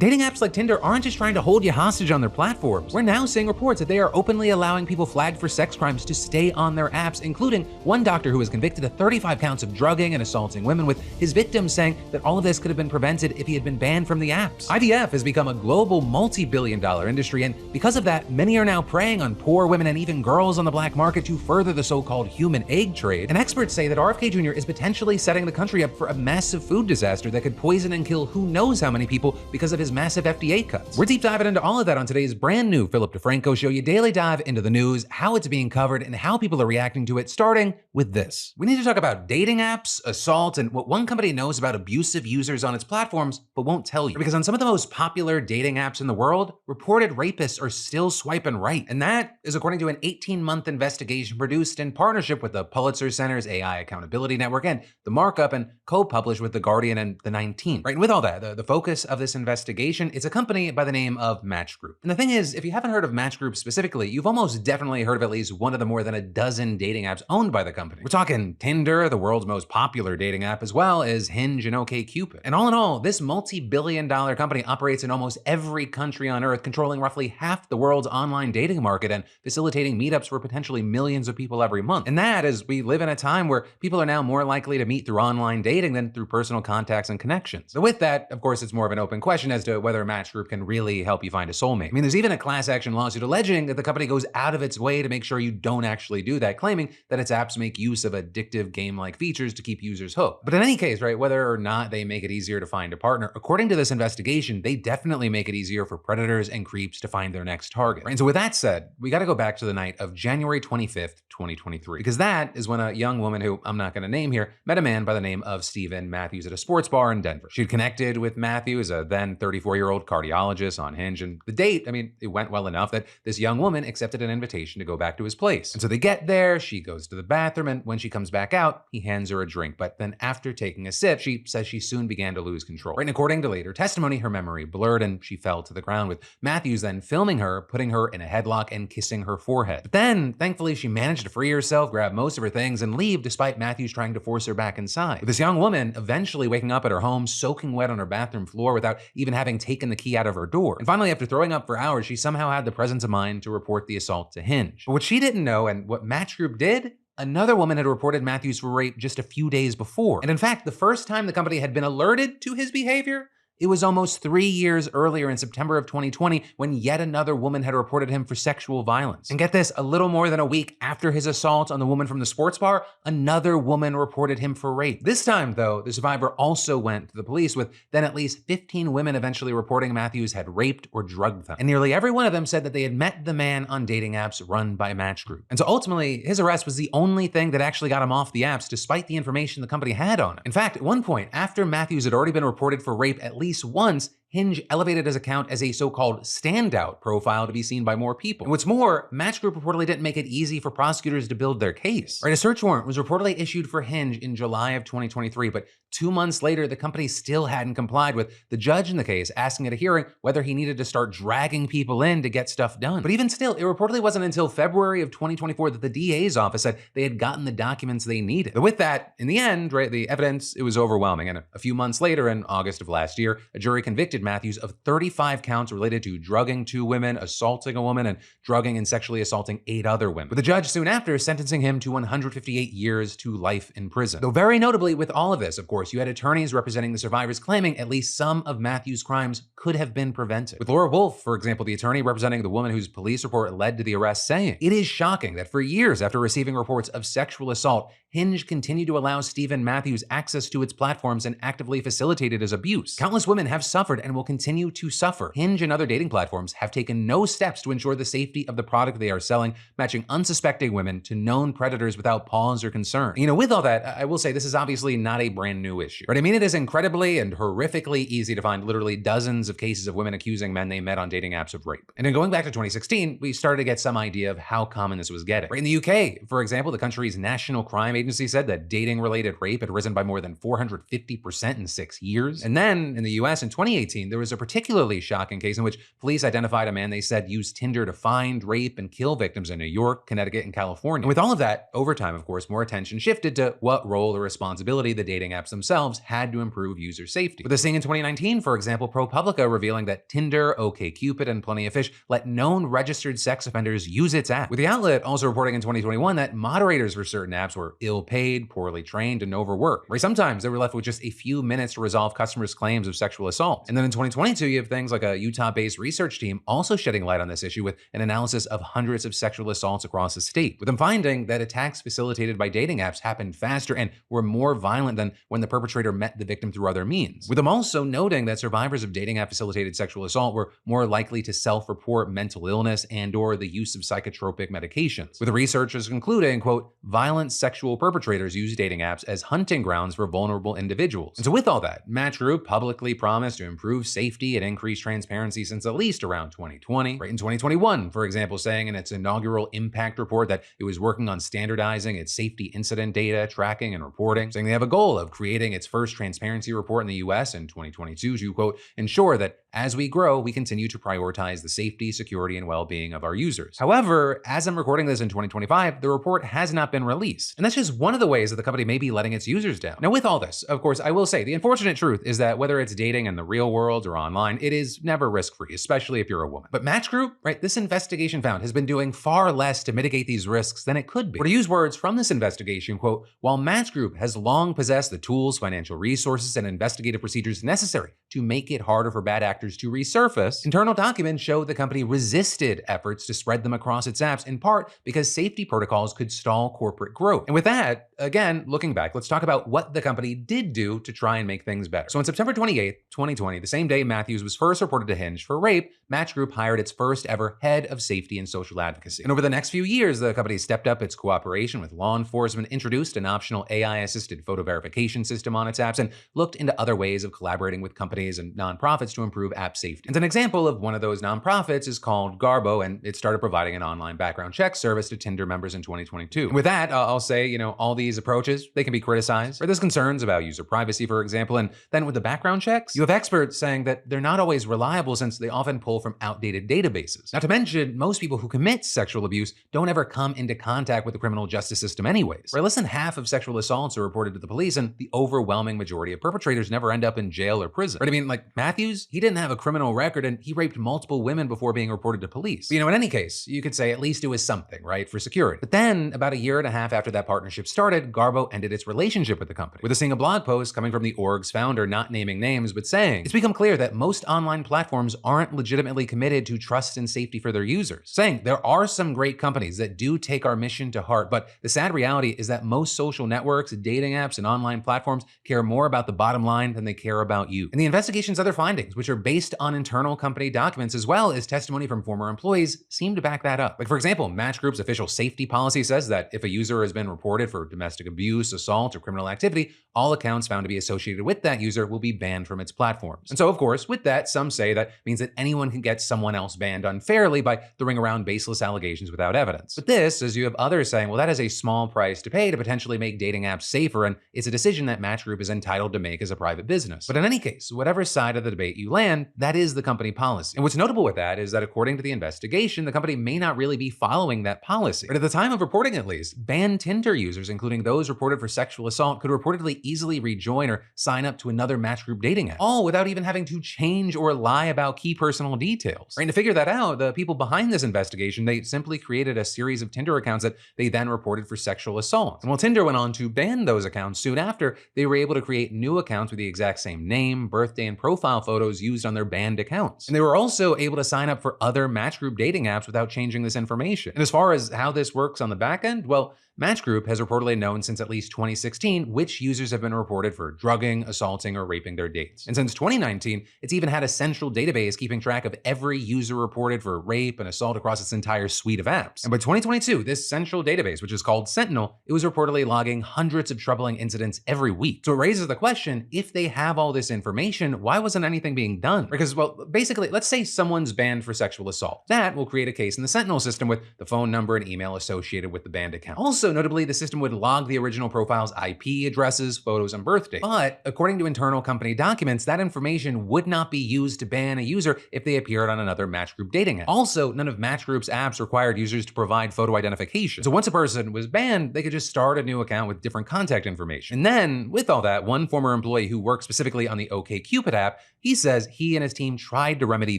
Dating apps like Tinder aren't just trying to hold you hostage on their platforms. We're now seeing reports that they are openly allowing people flagged for sex crimes to stay on their apps, including one doctor who was convicted of 35 counts of drugging and assaulting women, with his victims saying that all of this could have been prevented if he had been banned from the apps. IVF has become a global multi-billion-dollar industry, and because of that, many are now preying on poor women and even girls on the black market to further the so-called human egg trade. And experts say that RFK Jr. is potentially setting the country up for a massive food disaster that could poison and kill who knows how many people because of his massive FDA cuts. We're deep diving into all of that on today's brand new Philip DeFranco show. You daily dive into the news, how it's being covered, and how people are reacting to it, starting with this. We need to talk about dating apps, assault, and what one company knows about abusive users on its platforms but won't tell you. Because on some of the most popular dating apps in the world, reported rapists are still swiping right. And that is according to an 18-month investigation produced in partnership with the Pulitzer Center's AI Accountability Network and The Markup, and co-published with The Guardian and The 19th. Right, and with all that, the focus of this investigation is a company by the name of Match Group. And the thing is, if you haven't heard of Match Group specifically, you've almost definitely heard of at least one of the more than a dozen dating apps owned by the company. We're talking Tinder, the world's most popular dating app, as well as Hinge and OkCupid. And all in all, this multi-billion-dollar company operates in almost every country on earth, controlling roughly half the world's online dating market and facilitating meetups for potentially millions of people every month. And that is, we live in a time where people are now more likely to meet through online dating than through personal contacts and connections. So with that, of course, it's more of an open question as to whether Match Group can really help you find a soulmate. I mean, there's even a class action lawsuit alleging that the company goes out of its way to make sure you don't actually do that, claiming that its apps make use of addictive game-like features to keep users hooked. But in any case, right, whether or not they make it easier to find a partner, according to this investigation, they definitely make it easier for predators and creeps to find their next target. Right? And so with that said, we got to go back to the night of January 25th, 2023, because that is when a young woman who I'm not going to name here met a man by the name of Stephen Matthews at a sports bar in Denver. She'd connected with Matthews, a then 34-year-old cardiologist, on Hinge, and the date, I mean, it went well enough that this young woman accepted an invitation to go back to his place. And so they get there, she goes to the bathroom, and when she comes back out, he hands her a drink. But then after taking a sip, she says she soon began to lose control. Right? And according to later testimony, her memory blurred and she fell to the ground, with Matthews then filming her, putting her in a headlock and kissing her forehead. But then, thankfully, she managed to free herself, grab most of her things, and leave despite Matthews trying to force her back inside. With this young woman eventually waking up at her home, soaking wet on her bathroom floor without even having taken the key out of her door. And finally, after throwing up for hours, she somehow had the presence of mind to report the assault to Hinge. But what she didn't know, and what Match Group did, another woman had reported Matthews for rape just a few days before. And in fact, the first time the company had been alerted to his behavior, it was almost 3 years earlier in September of 2020 when yet another woman had reported him for sexual violence. And get this, a little more than a week after his assault on the woman from the sports bar, another woman reported him for rape. This time, though, the survivor also went to the police, with then at least 15 women eventually reporting Matthews had raped or drugged them. And nearly every one of them said that they had met the man on dating apps run by Match Group. And so ultimately, his arrest was the only thing that actually got him off the apps, despite the information the company had on him. In fact, at one point, after Matthews had already been reported for rape at least once, Hinge elevated his account as a so-called standout profile to be seen by more people. And what's more, Match Group reportedly didn't make it easy for prosecutors to build their case. Right, a search warrant was reportedly issued for Hinge in July of 2023, but 2 months later, the company still hadn't complied, with the judge in the case asking at a hearing whether he needed to start dragging people in to get stuff done. But even still, it reportedly wasn't until February of 2024 that the DA's office said they had gotten the documents they needed. But with that, in the end, right, the evidence, it was overwhelming. And a few months later, in August of last year, a jury convicted Matthews of 35 counts related to drugging 2 women, assaulting a woman, and drugging and sexually assaulting 8 other women. But the judge soon after sentencing him to 158 years to life in prison. Though very notably with all of this, of course, you had attorneys representing the survivors claiming at least some of Matthews' crimes could have been prevented. With Laura Wolf, for example, the attorney representing the woman whose police report led to the arrest, saying, "It is shocking that for years after receiving reports of sexual assault, Hinge continued to allow Stephen Matthews access to its platforms and actively facilitated his abuse. Countless women have suffered and will continue to suffer. Hinge and other dating platforms have taken no steps to ensure the safety of the product they are selling, matching unsuspecting women to known predators without pause or concern." You know, with all that, I will say this is obviously not a brand new issue. Right? I mean, it is incredibly and horrifically easy to find literally dozens of cases of women accusing men they met on dating apps of rape. And then going back to 2016, we started to get some idea of how common this was getting. Right? In the UK, for example, the country's National Crime Agency said that dating-related rape had risen by more than 450% in 6 years. And then in the US in 2018, 2019, there was a particularly shocking case in which police identified a man they said used Tinder to find, rape, and kill victims in New York, Connecticut, and California. And with all of that, over time, of course, more attention shifted to what role or responsibility the dating apps themselves had to improve user safety. With a thing in 2019, for example, ProPublica revealing that Tinder, OkCupid, and Plenty of Fish let known registered sex offenders use its app. With the outlet also reporting in 2021 that moderators for certain apps were ill-paid, poorly trained, and overworked, where sometimes they were left with just a few minutes to resolve customers' claims of sexual assault. And then in 2022, you have things like a Utah-based research team also shedding light on this issue with an analysis of hundreds of sexual assaults across the state, with them finding that attacks facilitated by dating apps happened faster and were more violent than when the perpetrator met the victim through other means. With them also noting that survivors of dating app-facilitated sexual assault were more likely to self-report mental illness and/or the use of psychotropic medications, with the researchers concluding, quote, violent sexual perpetrators use dating apps as hunting grounds for vulnerable individuals. And so with all that, Match Group publicly promised to improve safety and increase transparency since at least around 2020. Right in 2021, for example, saying in its inaugural impact report that it was working on standardizing its safety incident data, tracking, and reporting, saying they have a goal of creating its first transparency report in the US in 2022 to, quote, ensure that as we grow, we continue to prioritize the safety, security, and well-being of our users. However, as I'm recording this in 2025, the report has not been released. And that's just one of the ways that the company may be letting its users down. Now, with all this, of course, I will say the unfortunate truth is that whether it's dating in the real world or online, it is never risk-free, especially if you're a woman. But Match Group, right, this investigation found has been doing far less to mitigate these risks than it could be. Or to use words from this investigation, quote, while Match Group has long possessed the tools, financial resources, and investigative procedures necessary to make it harder for bad actors to resurface, internal documents show the company resisted efforts to spread them across its apps, in part because safety protocols could stall corporate growth. And with that, again, looking back, let's talk about what the company did do to try and make things better. So on September 28th, 2020, the same day Matthews was first reported to Hinge for rape, Match Group hired its first ever head of safety and social advocacy. And over the next few years, the company stepped up its cooperation with law enforcement, introduced an optional AI-assisted photo verification system on its apps, and looked into other ways of collaborating with companies and nonprofits to improve app safety. And an example of one of those nonprofits is called Garbo, and it started providing an online background check service to Tinder members in 2022. And with that, I'll say, all these approaches, they can be criticized. Or there's concerns about user privacy, for example, and then with the background checks, you have experts saying that they're not always reliable since they often pull from outdated databases. Not to mention, most people who commit sexual abuse don't ever come into contact with the criminal justice system anyways. Where less than half of sexual assaults are reported to the police, and the overwhelming majority of perpetrators never end up in jail or prison. Right? I mean, like Matthews, he didn't have a criminal record and he raped multiple women before being reported to police. But, in any case, you could say at least it was something, right, for security. But then, about a year and a half after that partnership started, Garbo ended its relationship with the company, with a single blog post coming from the org's founder, not naming names, but saying, it's become clear that most online platforms aren't legitimately committed to trust and safety for their users. Saying, there are some great companies that do take our mission to heart, but the sad reality is that most social networks, dating apps, and online platforms care more about the bottom line than they care about you. And the investigation's other findings, which are based on internal company documents as well as testimony from former employees, seem to back that up. Like, for example, Match Group's official safety policy says that if a user has been reported for domestic abuse, assault, or criminal activity, all accounts found to be associated with that user will be banned from its platforms. And so, of course, with that, some say that means that anyone can get someone else banned unfairly by throwing around baseless allegations without evidence. But this, as you have others saying, well, that is a small price to pay to potentially make dating apps safer, and it's a decision that Match Group is entitled to make as a private business. But in any case, whatever side of the debate you land, that is the company policy. And what's notable with that is that according to the investigation, the company may not really be following that policy. But at the time of reporting at least, banned Tinder users, including those reported for sexual assault, could reportedly easily rejoin or sign up to another Match Group dating app, all without even having to change or lie about key personal details. Right? And to figure that out, the people behind this investigation, they simply created a series of Tinder accounts that they then reported for sexual assault. And while Tinder went on to ban those accounts soon after, they were able to create new accounts with the exact same name, birthday, and profile photos used on their banned accounts. And they were also able to sign up for other Match Group dating apps without changing this information. And as far as how this works on the back end, well, Match Group has reportedly known since at least 2016 which users have been reported for drugging, assaulting, or raping their dates. And since 2019, it's even had a central database keeping track of every user reported for rape and assault across its entire suite of apps. And by 2022, this central database, which is called Sentinel, it was reportedly logging hundreds of troubling incidents every week. So it raises the question, if they have all this information, why wasn't anything being done? Because, well, basically, let's say someone's banned for sexual assault. That will create a case in the Sentinel system with the phone number and email associated with the banned account. Also, notably, the system would log the original profile's IP addresses, photos, and birthday. But according to internal company documents, that information provision would not be used to ban a user if they appeared on another Match Group dating app. Also, none of Match Group's apps required users to provide photo identification. So once a person was banned, they could just start a new account with different contact information. And then, with all that, one former employee who works specifically on the OkCupid app, he says he and his team tried to remedy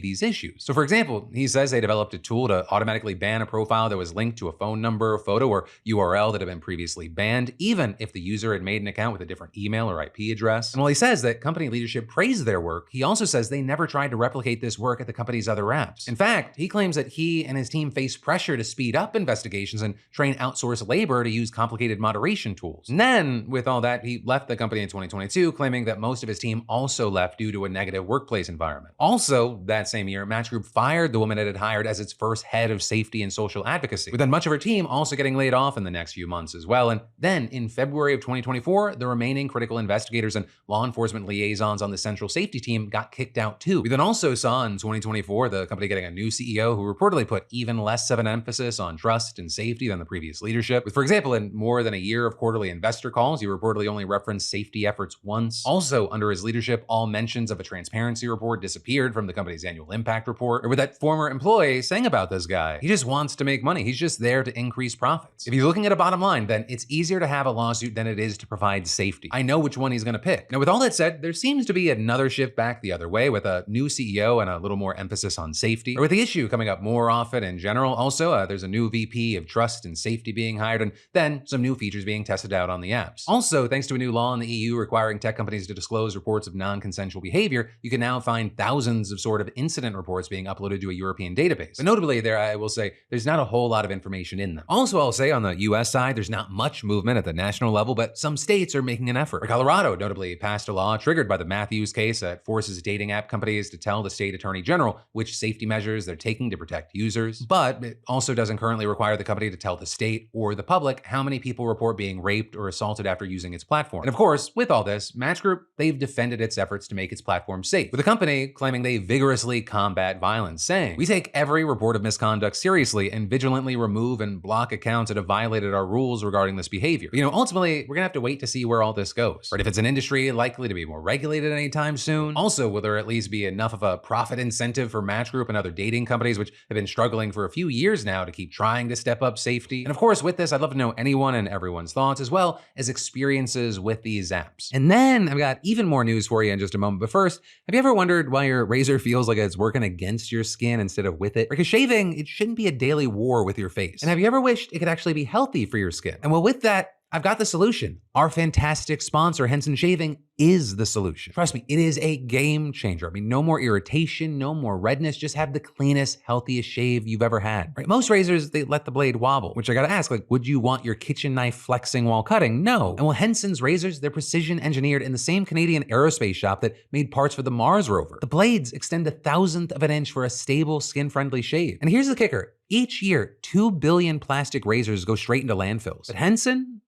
these issues. So for example, he says they developed a tool to automatically ban a profile that was linked to a phone number, photo, or URL that had been previously banned, even if the user had made an account with a different email or IP address. And while he says that company leadership praised their work, he also says they never tried to replicate this work at the company's other apps. In fact, he claims that he and his team face pressure to speed up investigations and train outsourced labor to use complicated moderation tools. And then, with all that, he left the company in 2022, claiming that most of his team also left due to a negative workplace environment. Also, that same year, Match Group fired the woman it had hired as its first head of safety and social advocacy, with then much of her team also getting laid off in the next few months as well. And then, in February of 2024, the remaining critical investigators and law enforcement liaisons on the central safety team got kicked out too. We then also saw in 2024 the company getting a new CEO who reportedly put even less of an emphasis on trust and safety than the previous leadership. With, for example, in more than a year of quarterly investor calls, he reportedly only referenced safety efforts once. Also, under his leadership, all mentions of a transparency report disappeared from the company's annual impact report. Or with that former employee saying about this guy, he just wants to make money. He's just there to increase profits. If you're looking at a bottom line, then it's easier to have a lawsuit than it is to provide safety. I know which one he's going to pick. Now, with all that said, there seems to be another shift back the other way with a new CEO and a little more emphasis on safety. Or with the issue coming up more often in general, also, there's a new VP of trust and safety being hired, and then some new features being tested out on the apps. Also, thanks to a new law in the EU requiring tech companies to disclose reports of non-consensual behavior, you can now find thousands of sort of incident reports being uploaded to a European database. But notably there, I will say, there's not a whole lot of information in them. Also, I'll say on the US side, there's not much movement at the national level, but some states are making an effort. Colorado notably passed a law triggered by the Matthews case that forces dating app companies to tell the state attorney general which safety measures they're taking to protect users. But it also doesn't currently require the company to tell the state or the public how many people report being raped or assaulted after using its platform. And of course, with all this, Match Group, they've defended its efforts to make its platform safe, with the company claiming they vigorously combat violence, saying, "We take every report of misconduct seriously and vigilantly remove and block accounts that have violated our rules regarding this behavior." But, ultimately, we're gonna have to wait to see where all this goes. But if it's an industry likely to be more regulated anytime soon, also, will there at least be enough of a profit incentive for Match Group and other dating companies, which have been struggling for a few years now to keep trying to step up safety? And of course, with this, I'd love to know anyone and everyone's thoughts, as well as experiences with these apps. And then I've got even more news for you in just a moment. But first, have you ever wondered why your razor feels like it's working against your skin instead of with it? Because shaving, it shouldn't be a daily war with your face. And have you ever wished it could actually be healthy for your skin? And well, with that, I've got the solution. Our fantastic sponsor, Henson Shaving, is the solution. Trust me, it is a game changer. I mean, no more irritation, no more redness, just have the cleanest, healthiest shave you've ever had. Right? Most razors, they let the blade wobble, which I gotta ask, would you want your kitchen knife flexing while cutting? No. And well, Henson's razors, they're precision engineered in the same Canadian aerospace shop that made parts for the Mars rover. The blades extend 1/1000th of an inch for a stable, skin-friendly shave. And here's the kicker. Each year, 2 billion plastic razors go straight into landfills. But Henson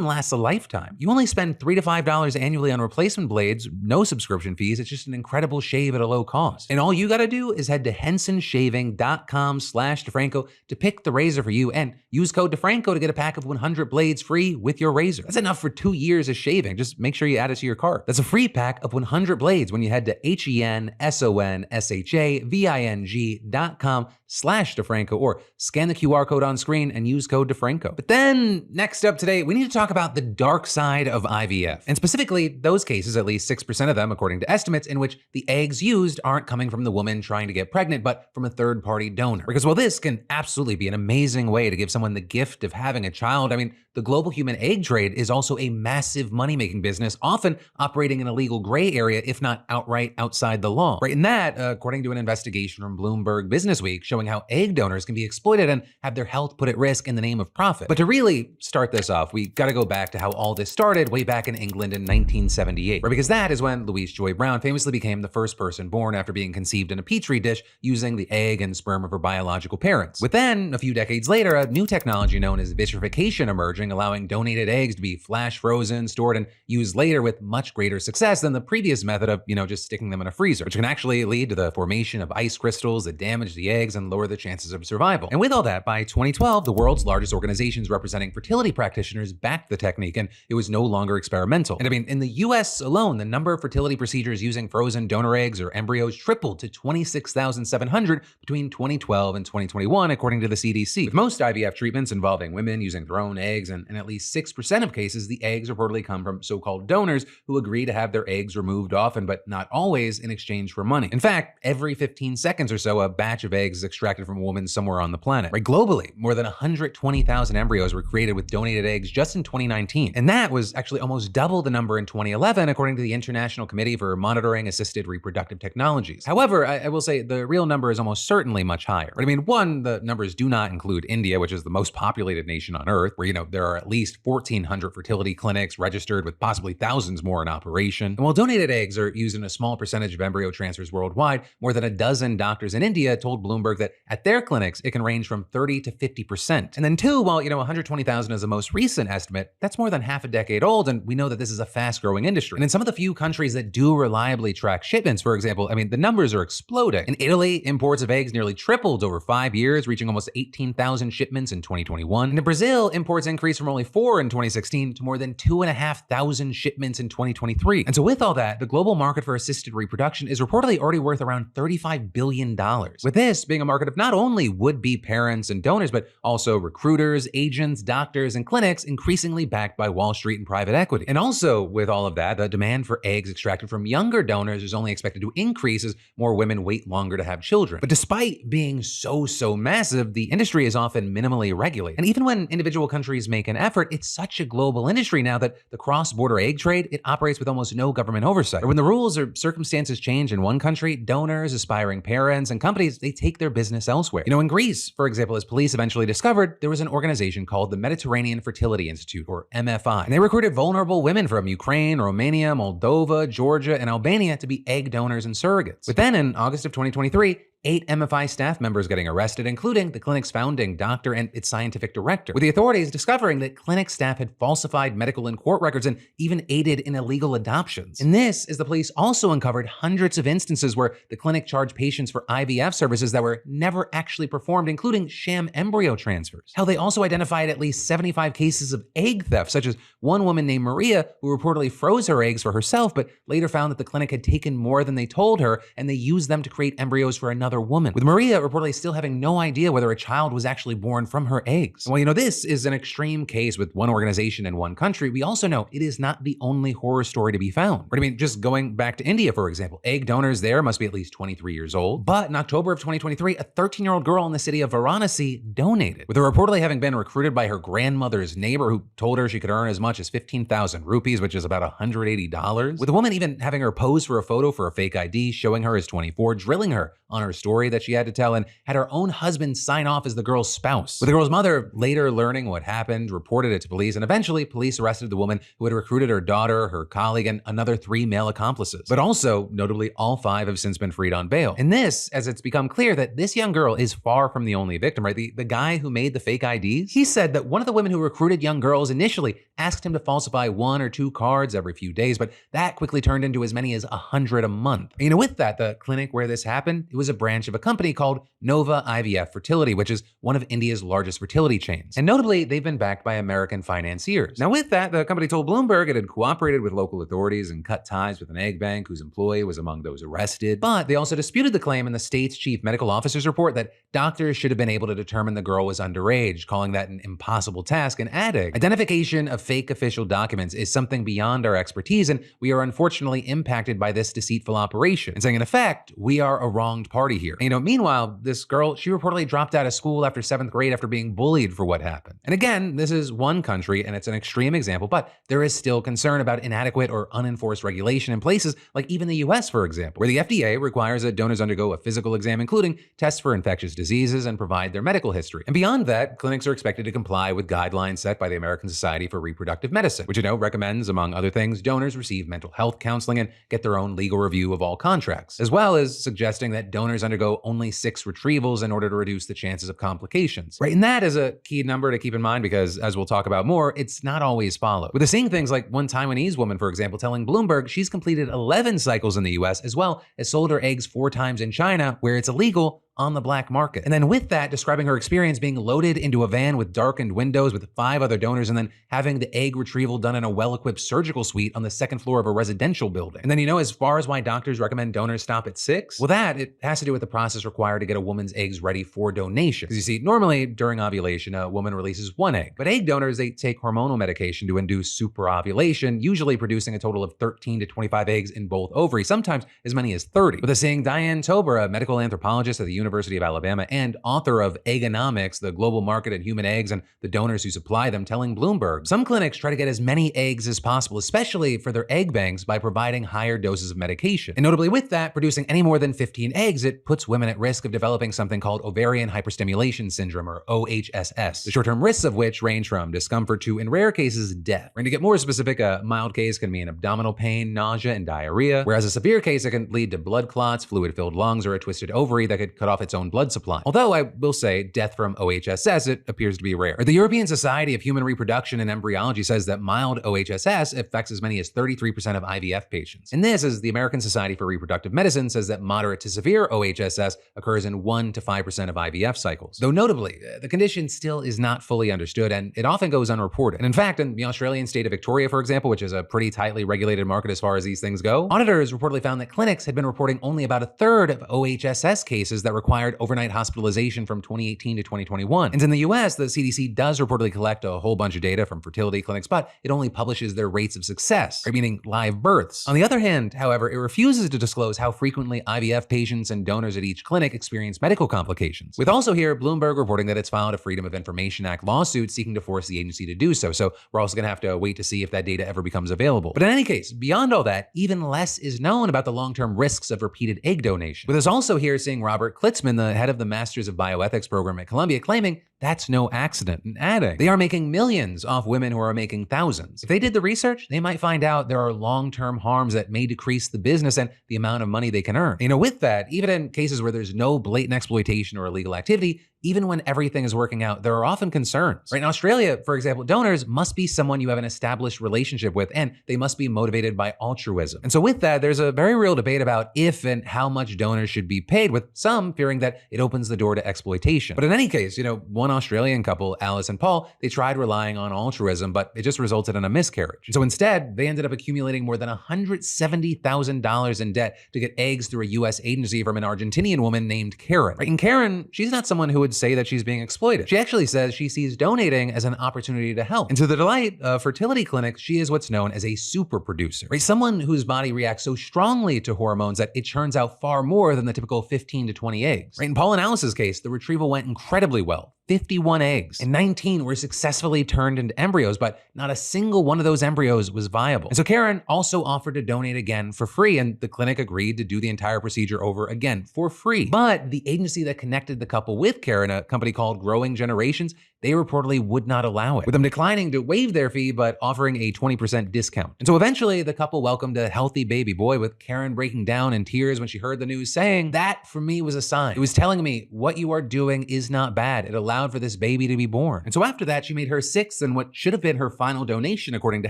lasts a lifetime. You only spend $3 to $5 annually on replacement blades, no subscription fees. It's just an incredible shave at a low cost. And all you gotta do is head to hensonshaving.com/DeFranco to pick the razor for you and use code DeFranco to get a pack of 100 blades free with your razor. That's enough for 2 years of shaving. Just make sure you add it to your cart. That's a free pack of 100 blades when you head to hensonshaving.com/DeFranco or scan the QR code on screen and use code DeFranco. But then next up today, we need to talk about the dark side of IVF, and specifically those cases, at least 6% of them, according to estimates, in which the eggs used aren't coming from the woman trying to get pregnant, but from a third-party donor. Because while this can absolutely be an amazing way to give someone the gift of having a child, I mean, the global human egg trade is also a massive money-making business, often operating in a legal gray area, if not outright outside the law. Right, and that, according to an investigation from Bloomberg Businessweek, showing how egg donors can be exploited and have their health put at risk in the name of profit. But to really start this off, we gotta go back to how all this started way back in England in 1978, right? Because that is when Louise Joy Brown famously became the first person born after being conceived in a petri dish using the egg and sperm of her biological parents. With then, a few decades later, a new technology known as vitrification emerging encouraging allowing donated eggs to be flash frozen, stored, and used later with much greater success than the previous method of, just sticking them in a freezer, which can actually lead to the formation of ice crystals that damage the eggs and lower the chances of survival. And with all that, by 2012, the world's largest organizations representing fertility practitioners backed the technique, and it was no longer experimental. And in the US alone, the number of fertility procedures using frozen donor eggs or embryos tripled to 26,700 between 2012 and 2021, according to the CDC. With most IVF treatments involving women using their own eggs, and in at least 6% of cases, the eggs reportedly come from so-called donors who agree to have their eggs removed often, but not always, in exchange for money. In fact, every 15 seconds or so, a batch of eggs is extracted from a woman somewhere on the planet. Right? Globally, more than 120,000 embryos were created with donated eggs just in 2019. And that was actually almost double the number in 2011, according to the International Committee for Monitoring Assisted Reproductive Technologies. However, I will say the real number is almost certainly much higher. Right? One, the numbers do not include India, which is the most populated nation on earth, where, there are at least 1,400 fertility clinics registered with possibly thousands more in operation. And while donated eggs are used in a small percentage of embryo transfers worldwide, more than a dozen doctors in India told Bloomberg that at their clinics, it can range from 30 to 50%. And then two, while 120,000 is the most recent estimate, that's more than half a decade old, and we know that this is a fast-growing industry. And in some of the few countries that do reliably track shipments, for example, the numbers are exploding. In Italy, imports of eggs nearly tripled over 5 years, reaching almost 18,000 shipments in 2021. And in Brazil, imports increased from only 4 in 2016 to more than 2,500 shipments in 2023. And so with all that, the global market for assisted reproduction is reportedly already worth around $35 billion. With this being a market of not only would-be parents and donors, but also recruiters, agents, doctors, and clinics increasingly backed by Wall Street and private equity. And also with all of that, the demand for eggs extracted from younger donors is only expected to increase as more women wait longer to have children. But despite being so massive, the industry is often minimally regulated. And even when individual countries make an effort, it's such a global industry now that the cross-border egg trade, it operates with almost no government oversight. Or when the rules or circumstances change in one country, donors, aspiring parents, and companies, they take their business elsewhere. In Greece, for example, as police eventually discovered, there was an organization called the Mediterranean Fertility Institute, or MFI. And they recruited vulnerable women from Ukraine, Romania, Moldova, Georgia, and Albania to be egg donors and surrogates. But then in August of 2023, 8 MFI staff members getting arrested, including the clinic's founding doctor and its scientific director, with the authorities discovering that clinic staff had falsified medical and court records and even aided in illegal adoptions. And this is the police also uncovered hundreds of instances where the clinic charged patients for IVF services that were never actually performed, including sham embryo transfers. Hell, they also identified at least 75 cases of egg theft, such as one woman named Maria who reportedly froze her eggs for herself, but later found that the clinic had taken more than they told her, and they used them to create embryos for another woman, with Maria reportedly still having no idea whether a child was actually born from her eggs. And while this is an extreme case with one organization in one country, we also know it is not the only horror story to be found. Right? Just going back to India, for example, egg donors there must be at least 23 years old. But in October of 2023, a 13-year-old girl in the city of Varanasi donated, with her reportedly having been recruited by her grandmother's neighbor who told her she could earn as much as 15,000 rupees, which is about $180. With the woman even having her pose for a photo for a fake ID, showing her as 24, drilling her on her story that she had to tell, and had her own husband sign off as the girl's spouse. With the girl's mother later learning what happened, reported it to police, and eventually police arrested the woman who had recruited her daughter, her colleague, and another 3 male accomplices. But also, notably, all 5 have since been freed on bail. And this, as it's become clear that this young girl is far from the only victim, right? The guy who made the fake IDs, he said that one of the women who recruited young girls initially asked him to falsify 1 or 2 cards every few days, but that quickly turned into as many as 100 a month. With that, the clinic where this happened, it was a branch of a company called Nova IVF Fertility, which is one of India's largest fertility chains. And notably, they've been backed by American financiers. Now with that, the company told Bloomberg it had cooperated with local authorities and cut ties with an egg bank whose employee was among those arrested. But they also disputed the claim in the state's chief medical officer's report that doctors should have been able to determine the girl was underage, calling that an impossible task, and adding, identification of fake official documents is something beyond our expertise, and we are unfortunately impacted by this deceitful operation. And saying, in effect, we are a wronged party here. And, meanwhile, this girl, she reportedly dropped out of school after 7th grade after being bullied for what happened. And again, this is one country and it's an extreme example, but there is still concern about inadequate or unenforced regulation in places like even the US, for example, where the FDA requires that donors undergo a physical exam, including tests for infectious diseases, and provide their medical history. And beyond that, clinics are expected to comply with guidelines set by the American Society for Reproductive Medicine, which recommends, among other things, donors receive mental health counseling and get their own legal review of all contracts, as well as suggesting that donors undergo only 6 retrievals in order to reduce the chances of complications. Right, and that is a key number to keep in mind because, as we'll talk about more, it's not always followed. With seeing things like one Taiwanese woman, for example, telling Bloomberg she's completed 11 cycles in the US, as well as sold her eggs 4 times in China, where it's illegal, on the black market. And then with that, describing her experience being loaded into a van with darkened windows with 5 other donors and then having the egg retrieval done in a well-equipped surgical suite on the 2nd floor of a residential building. And then, as far as why doctors recommend donors stop at 6, well, it has to do with the process required to get a woman's eggs ready for donation. Because you see, normally during ovulation, a woman releases 1 egg, but egg donors, they take hormonal medication to induce superovulation, usually producing a total of 13 to 25 eggs in both ovaries, sometimes as many as 30. With seeing Diane Tober, a medical anthropologist at the University of Alabama and author of Eggonomics, the global market in human eggs and the donors who supply them, telling Bloomberg, some clinics try to get as many eggs as possible, especially for their egg banks, by providing higher doses of medication. And notably with that, producing any more than 15 eggs, it puts women at risk of developing something called ovarian hyperstimulation syndrome, or OHSS, the short-term risks of which range from discomfort to, in rare cases, death. And to get more specific, a mild case can mean abdominal pain, nausea, and diarrhea, whereas a severe case, it can lead to blood clots, fluid-filled lungs, or a twisted ovary that could cut off its own blood supply. Although I will say death from OHSS, it appears to be rare. The European Society of Human Reproduction and Embryology says that mild OHSS affects as many as 33% of IVF patients. And this, as the American Society for Reproductive Medicine says, that moderate to severe OHSS occurs in 1 to 5% of IVF cycles. Though notably, the condition still is not fully understood and it often goes unreported. And in fact, in the Australian state of Victoria, for example, which is a pretty tightly regulated market as far as these things go, auditors reportedly found that clinics had been reporting only about 1/3 of OHSS cases that required overnight hospitalization from 2018 to 2021. And in the US, the CDC does reportedly collect a whole bunch of data from fertility clinics, but it only publishes their rates of success, right, meaning live births. On the other hand, however, it refuses to disclose how frequently IVF patients and donors at each clinic experience medical complications. With also here, Bloomberg reporting that it's filed a Freedom of Information Act lawsuit seeking to force the agency to do so. So we're also gonna have to wait to see if that data ever becomes available. But in any case, beyond all that, even less is known about the long-term risks of repeated egg donation. With us also here seeing Robert Klitzman, the head of the Masters of Bioethics program at Columbia, claiming that's no accident, and adding, they are making millions off women who are making thousands. If they did the research, they might find out there are long-term harms that may decrease the business and the amount of money they can earn. With that, even in cases where there's no blatant exploitation or illegal activity, even when everything is working out, there are often concerns. Right, in Australia, for example, donors must be someone you have an established relationship with, and they must be motivated by altruism. And so with that, there's a very real debate about if and how much donors should be paid, with some fearing that it opens the door to exploitation. But in any case, one Australian couple, Alice and Paul, they tried relying on altruism, but it just resulted in a miscarriage. And so instead, they ended up accumulating more than $170,000 in debt to get eggs through a US agency from an Argentinian woman named Karen. Right, and Karen, she's not someone who would say that she's being exploited. She actually says she sees donating as an opportunity to help. And to the delight of fertility clinics, she is what's known as a super producer, right? Someone whose body reacts so strongly to hormones that it churns out far more than the typical 15 to 20 eggs. Right? In Paul and Alice's case, the retrieval went incredibly well. 51 eggs, and 19 were successfully turned into embryos, but not a single one of those embryos was viable. And so Karen also offered to donate again for free, and the clinic agreed to do the entire procedure over again for free. But the agency that connected the couple with Karen, a company called Growing Generations, they reportedly would not allow it, with them declining to waive their fee, but offering a 20% discount. And so eventually the couple welcomed a healthy baby boy, with Karen breaking down in tears when she heard the news, saying, "That for me was a sign. It was telling me what you are doing is not bad. It allowed for this baby to be born." And so after that, she made her 6th and what should have been her final donation according to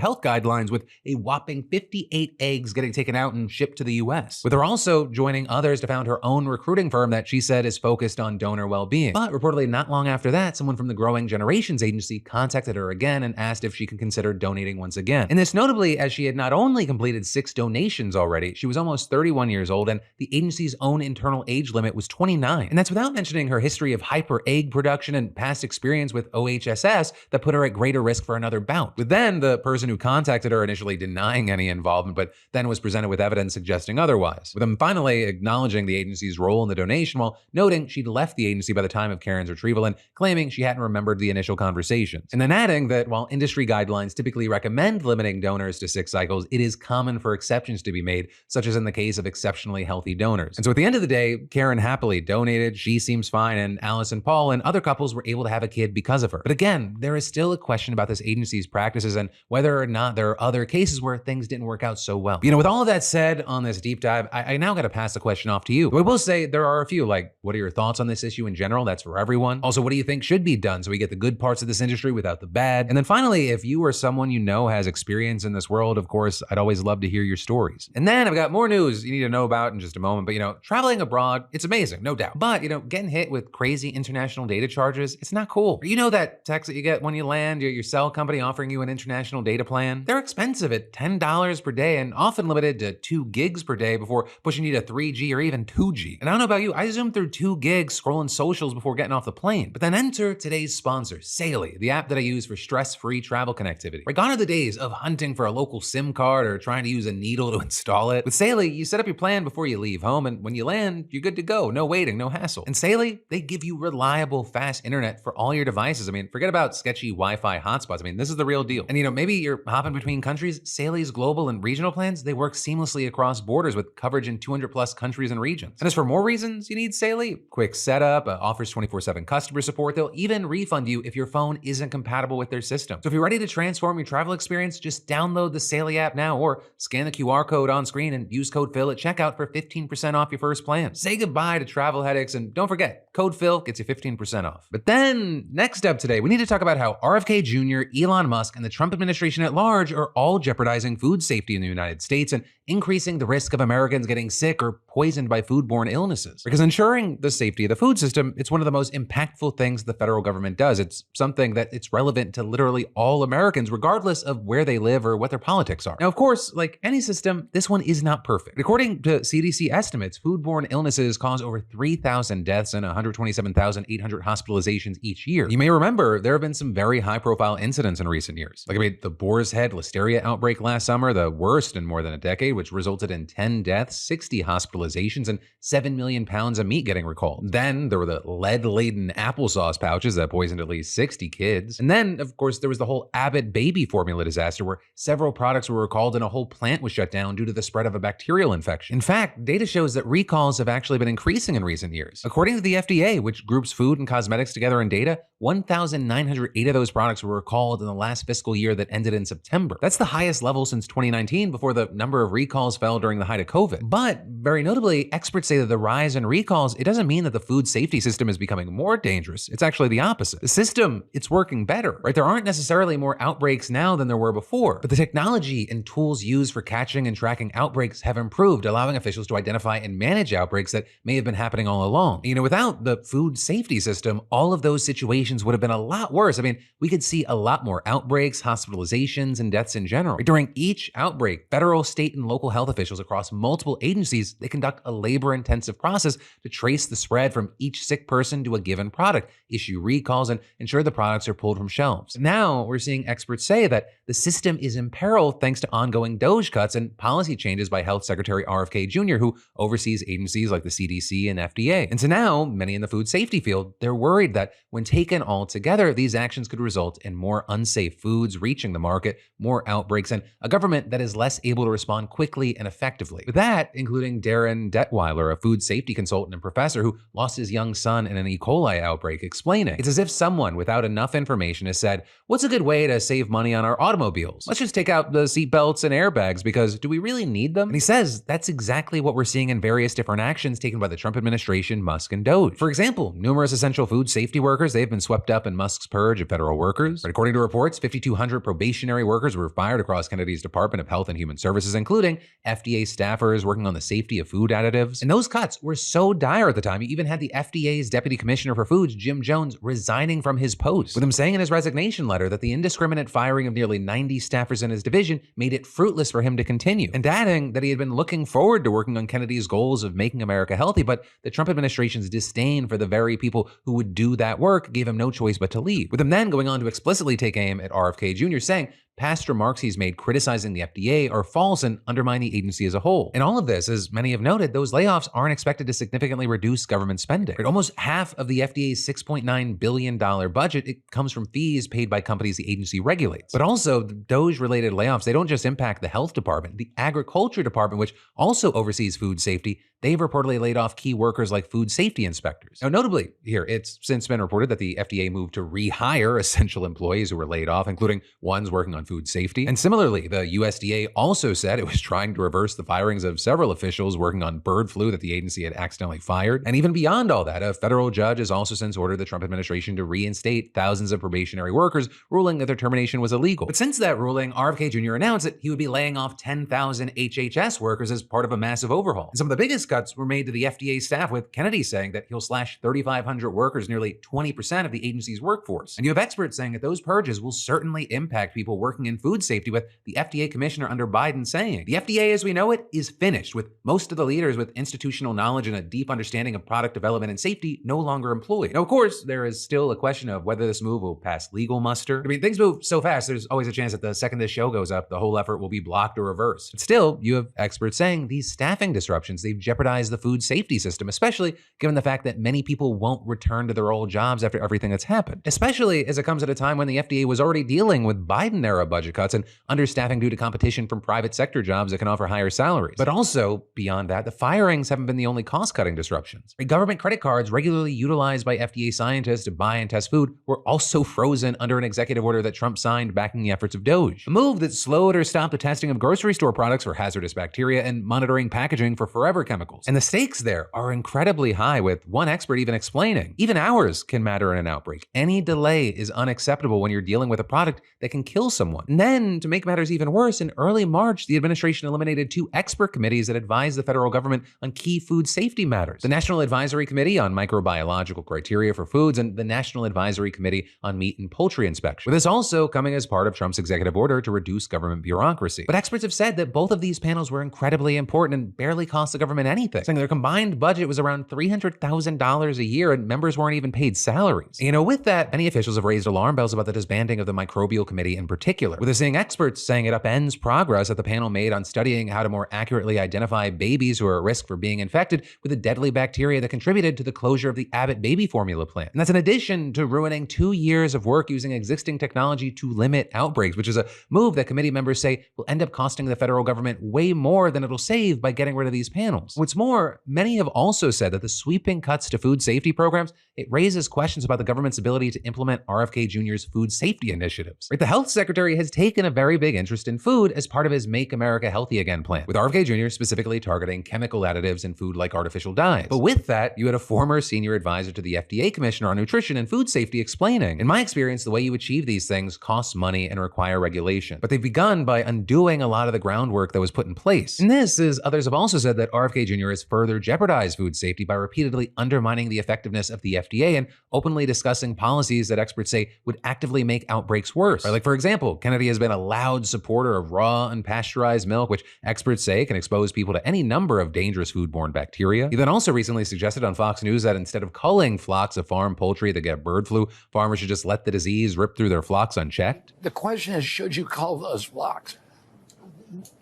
health guidelines, with a whopping 58 eggs getting taken out and shipped to the US. With her also joining others to found her own recruiting firm that she said is focused on donor well-being. But reportedly not long after that, someone from the Growing Generations agency contacted her again and asked if she could consider donating once again. And this notably, as she had not only completed 6 donations already, she was almost 31 years old, and the agency's own internal age limit was 29. And that's without mentioning her history of hyper egg production and past experience with OHSS that put her at greater risk for another bout. With then the person who contacted her initially denying any involvement, but then was presented with evidence suggesting otherwise. With them finally acknowledging the agency's role in the donation while noting she'd left the agency by the time of Karen's retrieval and claiming she hadn't remembered spurred the initial conversations. And then adding that while industry guidelines typically recommend limiting donors to 6 cycles, it is common for exceptions to be made, such as in the case of exceptionally healthy donors. And so at the end of the day, Karen happily donated, she seems fine, and Alice and Paul and other couples were able to have a kid because of her. But again, there is still a question about this agency's practices and whether or not there are other cases where things didn't work out so well. With all of that said on this deep dive, I now gotta pass the question off to you. I will say there are a few, like, what are your thoughts on this issue in general? That's for everyone. Also, what do you think should be done so we get the good parts of this industry without the bad? And then finally, if you or someone you know has experience in this world, of course, I'd always love to hear your stories. And then I've got more news you need to know about in just a moment, but traveling abroad, it's amazing, no doubt. But, getting hit with crazy international data charges, it's not cool. That text that you get when you land, your cell company offering you an international data plan? They're expensive at $10 per day and often limited to 2 gigs per day before pushing you to 3G or even 2G. And I don't know about you, I zoomed through 2 gigs scrolling socials before getting off the plane. But then enter today's sponsor, Saily, the app that I use for stress-free travel connectivity. Gone are the days of hunting for a local SIM card or trying to use a needle to install it. With Saily, you set up your plan before you leave home, and when you land, you're good to go. No waiting, no hassle. And Saily, they give you reliable, fast internet for all your devices. Forget about sketchy Wi-Fi hotspots. This is the real deal. And maybe you're hopping between countries. Saily's global and regional plans, they work seamlessly across borders with coverage in 200 plus countries and regions. And as for more reasons you need Saily, quick setup, offers 24/7 customer support. They'll even refund you if your phone isn't compatible with their system. So if you're ready to transform your travel experience, just download the Saily app now or scan the QR code on screen and use code Phil at checkout for 15% off your first plan. Say goodbye to travel headaches, and don't forget, code Phil gets you 15% off. But then, next up today, we need to talk about how RFK Jr., Elon Musk, and the Trump administration at large are all jeopardizing food safety in the United States and increasing the risk of Americans getting sick or poisoned by foodborne illnesses. Because ensuring the safety of the food system, it's one of the most impactful things the federal government does. It's something that it's relevant to literally all Americans, regardless of where they live or what their politics are. Now, of course, like any system, this one is not perfect. According to CDC estimates, foodborne illnesses cause over 3,000 deaths and 127,800 hospitalizations each year. You may remember there have been some very high-profile incidents in recent years. The Boar's Head Listeria outbreak last summer, the worst in more than a decade, which resulted in 10 deaths, 60 hospitalizations, and 7 million pounds of meat getting recalled. Then there were the lead-laden applesauce pouches that poisoned at least 60 kids. And then, of course, there was the whole Abbott baby formula disaster where several products were recalled and a whole plant was shut down due to the spread of a bacterial infection. In fact, data shows that recalls have actually been increasing in recent years. According to the FDA, which groups food and cosmetics together in data, 1,908 of those products were recalled in the last fiscal year that ended in September. That's the highest level since 2019, before the number of recalls fell during the height of COVID. But very notably, experts say that the rise in recalls, it doesn't mean that the food safety system is becoming more dangerous. It's actually the opposite. The system, it's working better, right? There aren't necessarily more outbreaks now than there were before, but the technology and tools used for catching and tracking outbreaks have improved, allowing officials to identify and manage outbreaks that may have been happening all along. Without the food safety system, all of those situations would have been a lot worse. We could see a lot more outbreaks, hospitalizations, and deaths in general. During each outbreak, federal, state, and local health officials across multiple agencies, they conduct a labor-intensive process to trace the spread from each sick person to a given product, issue recalls, and ensure the products are pulled from shelves. Now, we're seeing experts say that the system is in peril thanks to ongoing DOGE cuts and policy changes by Health Secretary RFK Jr., who oversees agencies like the CDC and FDA. And so now, many in the food safety field, they're worried that when taken all together, these actions could result in more unsafe foods reaching the market, more outbreaks, and a government that is less able to respond quickly and effectively. With that, including Darren Detweiler, a food safety consultant and professor who lost his young son in an E. coli outbreak, explaining, it's as if someone without enough information has said, what's a good way to save money on our automobiles? Let's just take out the seatbelts and airbags because do we really need them? And he says that's exactly what we're seeing in various different actions taken by the Trump administration, Musk, and DOGE. For example, numerous essential food safety workers, they've been swept up in Musk's purge of federal workers. But according to reports, 5,200 probationary workers were fired across Kennedy's Department of Health and Human Services, including FDA staffers working on the safety of food additives. And those cuts were so dire at the time, you even had the FDA's Deputy Commissioner for Foods, Jim Jones, resigning from his post, with him saying in his resignation letter that the indiscriminate firing of nearly 90 staffers in his division made it fruitless for him to continue, and adding that he had been looking forward to working on Kennedy's goals of making America healthy, but the Trump administration's disdain for the very people who would do that work gave him no choice but to leave, with him then going on to explicitly take aim at RFK Jr., saying, past remarks he's made criticizing the FDA are false and undermine the agency as a whole. And all of this, as many have noted, those layoffs aren't expected to significantly reduce government spending. Almost half of the FDA's $6.9 billion budget, it comes from fees paid by companies the agency regulates. But also, the DOGE-related layoffs, they don't just impact the health department. The agriculture department, which also oversees food safety, they've reportedly laid off key workers like food safety inspectors. Now, notably here, it's since been reported that the FDA moved to rehire essential employees who were laid off, including ones working on food safety. And similarly, the USDA also said it was trying to reverse the firings of several officials working on bird flu that the agency had accidentally fired. And even beyond all that, a federal judge has also since ordered the Trump administration to reinstate thousands of probationary workers, ruling that their termination was illegal. But since that ruling, RFK Jr. announced that he would be laying off 10,000 HHS workers as part of a massive overhaul. And some of the biggest cuts were made to the FDA staff, with Kennedy saying that he'll slash 3,500 workers, nearly 20% of the agency's workforce. And you have experts saying that those purges will certainly impact people working in food safety, with the FDA commissioner under Biden saying, "The FDA as we know it is finished, with most of the leaders with institutional knowledge and a deep understanding of product development and safety no longer employed." Now, of course, there is still a question of whether this move will pass legal muster. I mean, things move so fast, there's always a chance that the second this show goes up, the whole effort will be blocked or reversed. But still, you have experts saying these staffing disruptions, they've jeopardized the food safety system, especially given the fact that many people won't return to their old jobs after everything that's happened. Especially as it comes at a time when the FDA was already dealing with Biden-era budget cuts and understaffing due to competition from private sector jobs that can offer higher salaries. But also, beyond that, the firings haven't been the only cost-cutting disruptions. Government credit cards regularly utilized by FDA scientists to buy and test food were also frozen under an executive order that Trump signed backing the efforts of DOGE. A move that slowed or stopped the testing of grocery store products for hazardous bacteria and monitoring packaging for forever chemicals. And the stakes there are incredibly high, with one expert even explaining, even hours can matter in an outbreak. Any delay is unacceptable when you're dealing with a product that can kill someone. And then, to make matters even worse, in early March, the administration eliminated 2 expert committees that advise the federal government on key food safety matters: the National Advisory Committee on Microbiological Criteria for Foods and the National Advisory Committee on Meat and Poultry Inspection, with this also coming as part of Trump's executive order to reduce government bureaucracy. But experts have said that both of these panels were incredibly important and barely cost the government anything, saying their combined budget was around $300,000 a year and members weren't even paid salaries. You know, with that, many officials have raised alarm bells about the disbanding of the Microbial Committee in particular, with seeing experts saying it upends progress that the panel made on studying how to more accurately identify babies who are at risk for being infected with a deadly bacteria that contributed to the closure of the Abbott baby formula plant. And that's in addition to ruining 2 years of work using existing technology to limit outbreaks, which is a move that committee members say will end up costing the federal government way more than it'll save by getting rid of these panels. What's more, many have also said that the sweeping cuts to food safety programs, it raises questions about the government's ability to implement RFK Jr.'s food safety initiatives. The health secretary has taken a very big interest in food as part of his Make America Healthy Again plan, with RFK Jr. specifically targeting chemical additives in food like artificial dyes. But with that, you had a former senior advisor to the FDA commissioner on nutrition and food safety explaining, "In my experience, the way you achieve these things costs money and require regulation. But they've begun by undoing a lot of the groundwork that was put in place." And this, as others have also said, that RFK Jr. has further jeopardized food safety by repeatedly undermining the effectiveness of the FDA and openly discussing policies that experts say would actively make outbreaks worse. Like, for example, Kennedy has been a loud supporter of raw, unpasteurized milk, which experts say can expose people to any number of dangerous foodborne bacteria. He then also recently suggested on Fox News that instead of culling flocks of farm poultry that get bird flu, farmers should just let the disease rip through their flocks unchecked. The question is, should you cull those flocks?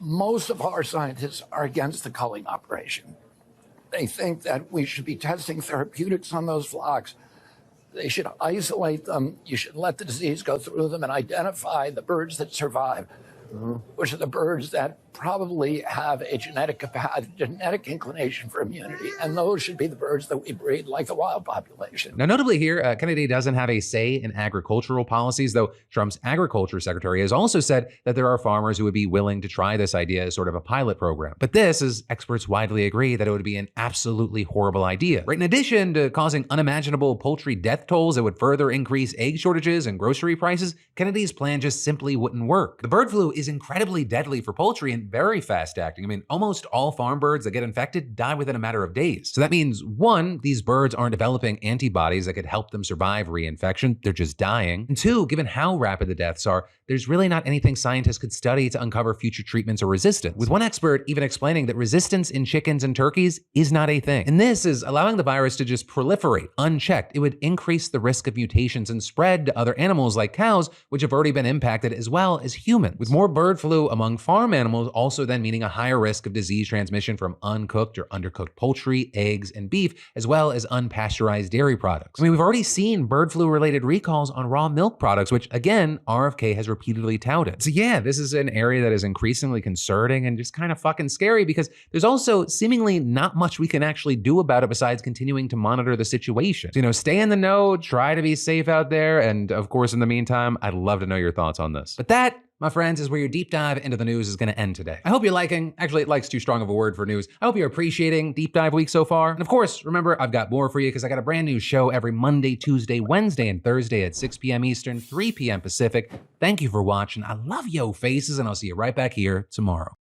Most of our scientists are against the culling operation. They think that we should be testing therapeutics on those flocks. They should isolate them. You should let the disease go through them and identify the birds that survive, which are the birds that probably have a genetic inclination for immunity. And those should be the birds that we breed like the wild population. Now, notably here, Kennedy doesn't have a say in agricultural policies, though Trump's agriculture secretary has also said that there are farmers who would be willing to try this idea as sort of a pilot program. But this, as experts widely agree, that it would be an absolutely horrible idea. In addition to causing unimaginable poultry death tolls that would further increase egg shortages and grocery prices, Kennedy's plan just simply wouldn't work. The bird flu is incredibly deadly for poultry, and very fast acting. I mean, almost all farm birds that get infected die within a matter of days. So that means, one, these birds aren't developing antibodies that could help them survive reinfection. They're just dying. And two, given how rapid the deaths are, there's really not anything scientists could study to uncover future treatments or resistance. With one expert even explaining that resistance in chickens and turkeys is not a thing. And this is allowing the virus to just proliferate unchecked. It would increase the risk of mutations and spread to other animals like cows, which have already been impacted, as well as humans. With more bird flu among farm animals also then meaning a higher risk of disease transmission from uncooked or undercooked poultry, eggs, and beef, as well as unpasteurized dairy products. I mean, we've already seen bird flu related recalls on raw milk products, which again, RFK has repeatedly touted. So yeah, this is an area that is increasingly concerning and just kind of fucking scary because there's also seemingly not much we can actually do about it besides continuing to monitor the situation. So, stay in the know, try to be safe out there, and of course, in the meantime, I'd love to know your thoughts on this. But that, my friends, is where your deep dive into the news is going to end today. I hope you're liking, actually, like's too strong of a word for news. I hope you're appreciating Deep Dive Week so far. And of course, remember, I've got more for you because I got a brand new show every Monday, Tuesday, Wednesday, and Thursday at 6 p.m. Eastern, 3 p.m. Pacific. Thank you for watching. I love yo faces, and I'll see you right back here tomorrow.